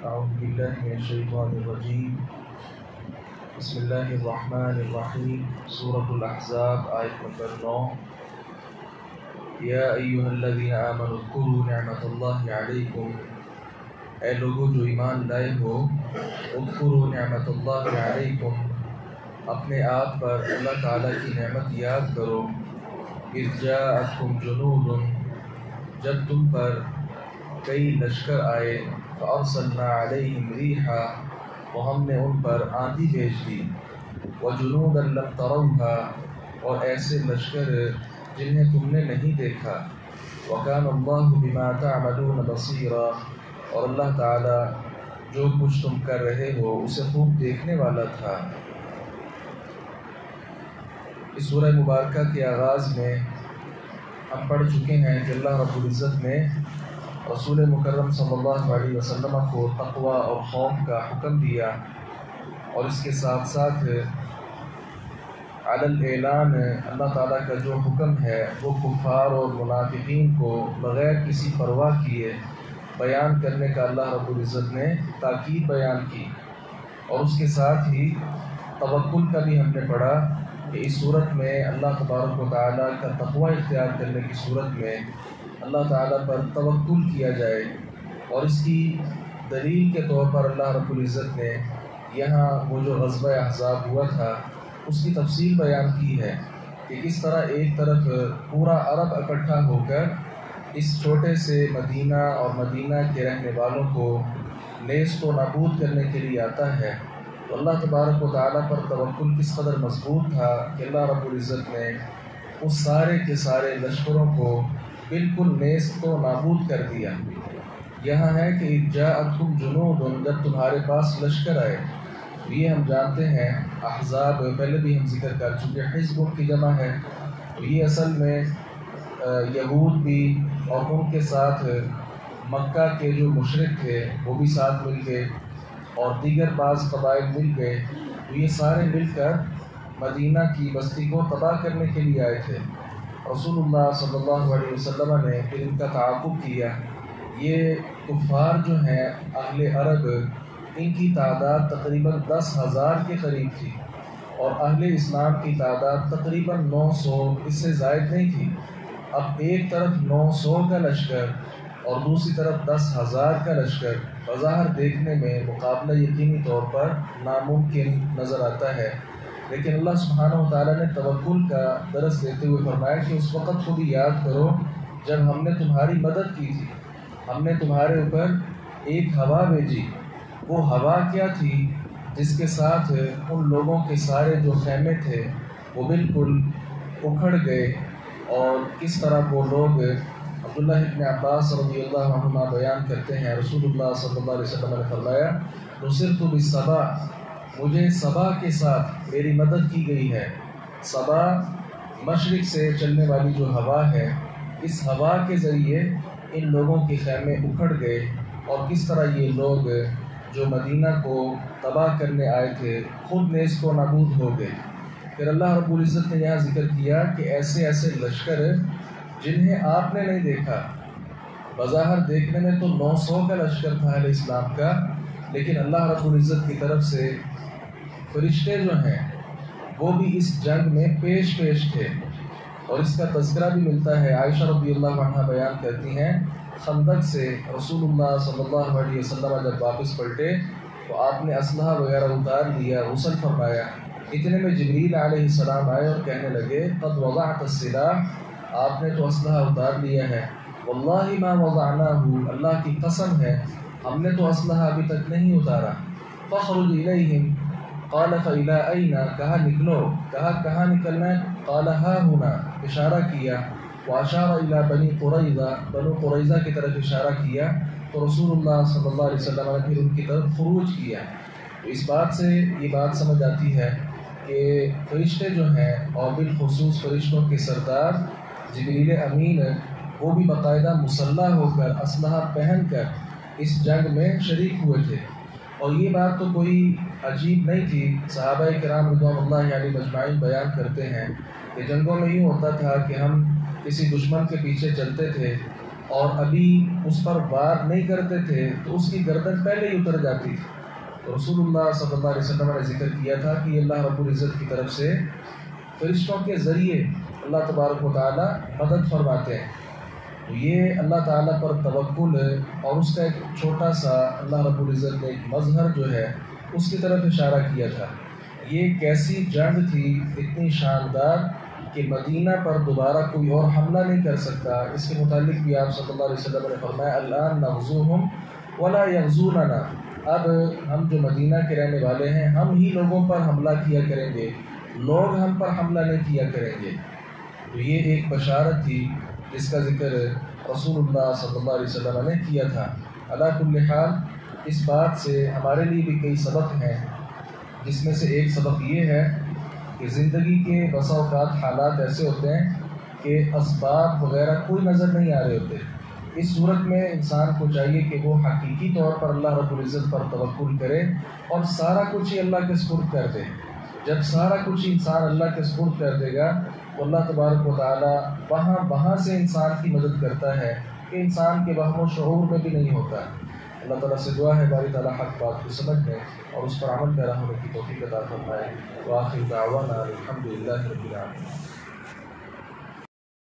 أعوذ بالله من الشيطان الرجيم بسم الله الرحمن الرحيم سورة الأحزاب آیت نمبر 9 یا ایہا الذین آمنوا اذکروا نعمت اللہ علیکم، اے لوگو جو ایمان لائے ہو، اذکروا نعمت اللہ علیکم، اپنے آپ پر اللہ تعالیٰ کی نعمت یاد کرو، اذ جاءتکم جنود، جب تم پر کئی لشکر آئے، فَأَرْسَلْنَا عَلَيْهِمْ رِيحًا، تو ہم نے ان پر آندھی بھیج دی، وَجُنُودًا لَمْ تَرَوْهَا، اور ایسے لشکر جنہیں تم نے نہیں دیکھا، وَكَانَ اللَّهُ بِمَا تَعْمَلُونَ بَصِيرًا، اور اللہ تعالیٰ جو کچھ تم کر رہے ہو اسے خوب دیکھنے والا تھا۔ اس سورہ مبارکہ کے آغاز میں ہم پڑھ چکے ہیں کہ اللہ رب العزت نے رسول مکرم صلی اللہ علیہ وسلم کو تقوی اور خوف کا حکم دیا، اور اس کے ساتھ ساتھ علی الاعلان اللہ تعالیٰ کا جو حکم ہے وہ کفار اور منافقین کو بغیر کسی پرواہ کیے بیان کرنے کا اللہ رب العزت نے تاکید بیان کی، اور اس کے ساتھ ہی توکل کا بھی ہم نے پڑھا کہ اس صورت میں اللہ تبارک و تعالیٰ کا تقوی اختیار کرنے کی صورت میں اللہ تعالیٰ پر توکل کیا جائے، اور اس کی دلیل کے طور پر اللہ رب العزت نے یہاں وہ جو غزوہ احزاب ہوا تھا اس کی تفصیل بیان کی ہے کہ کس طرح ایک طرف پورا عرب اکٹھا ہو کر اس چھوٹے سے مدینہ اور مدینہ کے رہنے والوں کو نیست و نابود کرنے کے لیے آتا ہے، تو اللہ تبارک و تعالیٰ پر توکل کس قدر مضبوط تھا کہ اللہ رب العزت نے اس سارے کے سارے لشکروں کو بالکل نیست و نابود کر دیا۔ یہاں ہے کہ اذ جاءتکم جنود، جب تمہارے پاس لشکر آئے، یہ ہم جانتے ہیں احزاب پہلے بھی ہم ذکر کر چکے، حزب کی جمع ہے، تو یہ اصل میں یہود بھی اور ان کے ساتھ مکہ کے جو مشرک تھے وہ بھی ساتھ مل گئے، اور دیگر بعض قبائل مل گئے، تو یہ سارے مل کر مدینہ کی بستی کو تباہ کرنے کے لیے آئے تھے۔ رسول اللہ صلی اللہ علیہ وسلم نے پھر ان کا تعاقب کیا۔ یہ کفار جو ہیں اہل عرب، ان کی تعداد تقریباً 10,000 کے قریب تھی، اور اہل اسلام کی تعداد تقریباً 900، اس سے زائد نہیں تھی۔ اب ایک طرف 900 کا لشکر اور دوسری طرف 10,000 کا لشکر، بظاہر دیکھنے میں مقابلہ یقینی طور پر ناممکن نظر آتا ہے، لیکن اللہ سبحانہ و تعالیٰ نے توکل کا درس دیتے ہوئے فرمایا کہ اس وقت کو بھی یاد کرو جب ہم نے تمہاری مدد کی تھی، ہم نے تمہارے اوپر ایک ہوا بھیجی۔ وہ ہوا کیا تھی؟ جس کے ساتھ ان لوگوں کے سارے جو خیمے تھے وہ بالکل اکھڑ گئے، اور کس طرح وہ لوگ، عبداللہ ابن عباس رضی اللہ عنہما بیان کرتے ہیں رسول اللہ صلی اللہ علیہ وسلم نے فرمایا نصرت بالصبا، مجھے صبا کے ساتھ میری مدد کی گئی ہے۔ صبا مشرق سے چلنے والی جو ہوا ہے، اس ہوا کے ذریعے ان لوگوں کے خیمے اکھڑ گئے، اور کس طرح یہ لوگ جو مدینہ کو تباہ کرنے آئے تھے خود نیست و نابود ہو گئے۔ پھر اللہ رب العزت نے یہاں ذکر کیا کہ ایسے ایسے لشکر جنہیں آپ نے نہیں دیکھا، بظاہر دیکھنے میں تو 900 کا لشکر تھا اہل اسلام کا، لیکن اللہ رب العزت کی طرف سے فرشتے جو ہیں وہ بھی اس جنگ میں پیش تھے، اور اس کا تذکرہ بھی ملتا ہے۔ عائشہ رضی اللہ عنہا بیان کرتی ہیں خندق سے رسول اللہ صلی اللہ علیہ وسلم جب واپس پلٹے تو آپ نے اسلحہ وغیرہ اتار لیا، غسل فرمایا، اتنے میں جبریل علیہ السلام آئے اور کہنے لگے قد وضعت السلاح، آپ نے تو اسلحہ اتار لیا ہے، واللہ ما وضعناہ، اللہ کی قسم ہے ہم نے تو اسلحہ ابھی تک نہیں اتارا، فاخرج الیہم قال فإلی أین، کہا نکلو، کہا کہاں نکلنا ہے، قال ہا ہنا، اشارہ کیا، واشار الی بنی قریظہ، بنو قریظہ کی طرف اشارہ کیا، تو رسول اللہ صلی اللہ علیہ وسلم نے پھر ان کی طرف خروج کیا۔ تو اس بات سے یہ بات سمجھ آتی ہے کہ فرشتے جو ہیں، اور بالخصوص فرشتوں کے سردار جبریل امین، وہ بھی باقاعدہ مسلح ہو کر اسلحہ پہن کر اس جنگ میں شریک ہوئے تھے، اور یہ بات تو کوئی عجیب نہیں تھی۔ صحابہ کرام رضوان اللہ علیہم اجمعین بیان کرتے ہیں کہ جنگوں میں یوں ہوتا تھا کہ ہم کسی دشمن کے پیچھے چلتے تھے، اور ابھی اس پر وار نہیں کرتے تھے تو اس کی گردن پہلے ہی اتر جاتی تھی. تو رسول اللہ صلی اللہ علیہ وسلم نے ذکر کیا تھا کہ اللہ رب العزت کی طرف سے فرشتوں کے ذریعے اللہ تبارک و تعالیٰ مدد فرماتے ہیں. تو یہ اللہ تعالیٰ پر توکل اور اس کا ایک چھوٹا سا اللہ رب العزت نے ایک مظہر جو ہے اس کی طرف اشارہ کیا تھا. یہ کیسی جنگ تھی اتنی شاندار کہ مدینہ پر دوبارہ کوئی اور حملہ نہیں کر سکتا. اس کے متعلق بھی آپ صلی اللہ علیہ وسلم نے فرمایا الآن نغزوہم ولا یغزوننا، اب ہم جو مدینہ کے رہنے والے ہیں ہم ہی لوگوں پر حملہ کیا کریں گے، لوگ ہم پر حملہ نہیں کیا کریں گے. تو یہ ایک بشارت تھی جس کا ذکر رسول اللہ صلی اللہ علیہ وسلم نے کیا تھا. علی کل حال اس بات سے ہمارے لیے بھی کئی سبق ہیں، جس میں سے ایک سبق یہ ہے کہ زندگی کے بسا اوقات حالات ایسے ہوتے ہیں کہ اسباب وغیرہ کوئی نظر نہیں آ رہے ہوتے. اس صورت میں انسان کو چاہیے کہ وہ حقیقی طور پر اللہ رب العزت پر توکل کرے اور سارا کچھ ہی اللہ کے سپرد کر دے. جب سارا کچھ انسان اللہ کے سپرد کر دے گا تو اللہ تبارک و تعالیٰ وہاں سے انسان کی مدد کرتا ہے کہ انسان کے وہم و شعور میں بھی نہیں ہوتا. اللہ تعالیٰ سے دعا ہے باری تعالیٰ حق بات کو سمجھنے اور اس پر عمل پیرا ہونے کی توفیق عطا فرمائے. وآخر دعوانا الحمد للہ رب العالمین.